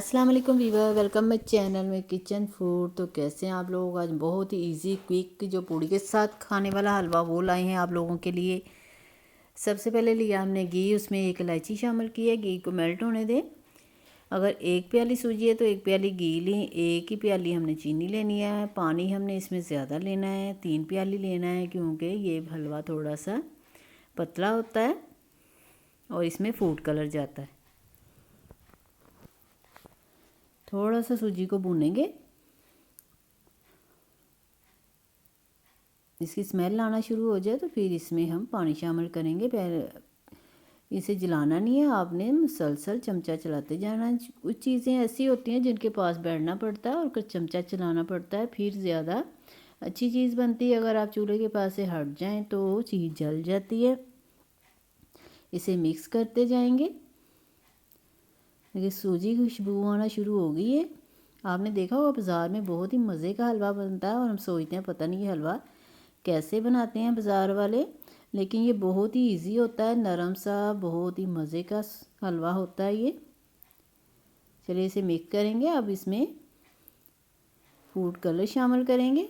अस्सलाम वालेकुम Weaver, welcome my channel में किचन फूड। तो कैसे हैं आप लोग। आज बहुत ही इजी क्विक जो पूड़ी के साथ खाने वाला हलवा वो लाए हैं आप लोगों के लिए। सबसे पहले लिया हमने घी, उसमें एक इलायची शामिल की है। घी को मेल्ट होने दें। अगर 1 प्याली सूजी है तो 1 प्याली घी लें। 1 ही प्याली हमने चीनी लेनी है। पानी हमने इसमें ज़्यादा लेना है, 3 प्याली लेना है, क्योंकि ये हलवा थोड़ा सा पतला होता है और इसमें फूड कलर जाता है। थोड़ा सा सूजी को भूनेंगे, इसकी स्मेल आना शुरू हो जाए तो फिर इसमें हम पानी शामिल करेंगे। इसे जलाना नहीं है, आपने मुसलसल चमचा चलाते जाना है। कुछ चीज़ें ऐसी होती हैं जिनके पास बैठना पड़ता है और कुछ चमचा चलाना पड़ता है, फिर ज़्यादा अच्छी चीज़ बनती है। अगर आप चूल्हे के पास से हट जाएं तो चीज़ जल जाती है। इसे मिक्स करते जाएंगे। देखिए सूजी की खुशबू आना शुरू हो गई है। आपने देखा होगा बाज़ार में बहुत ही मज़े का हलवा बनता है और हम सोचते हैं पता नहीं ये हलवा कैसे बनाते हैं बाज़ार वाले, लेकिन ये बहुत ही इजी होता है, नरम सा, बहुत ही मज़े का हलवा होता है ये। चलिए इसे मिक्स करेंगे। अब इसमें फूड कलर शामिल करेंगे।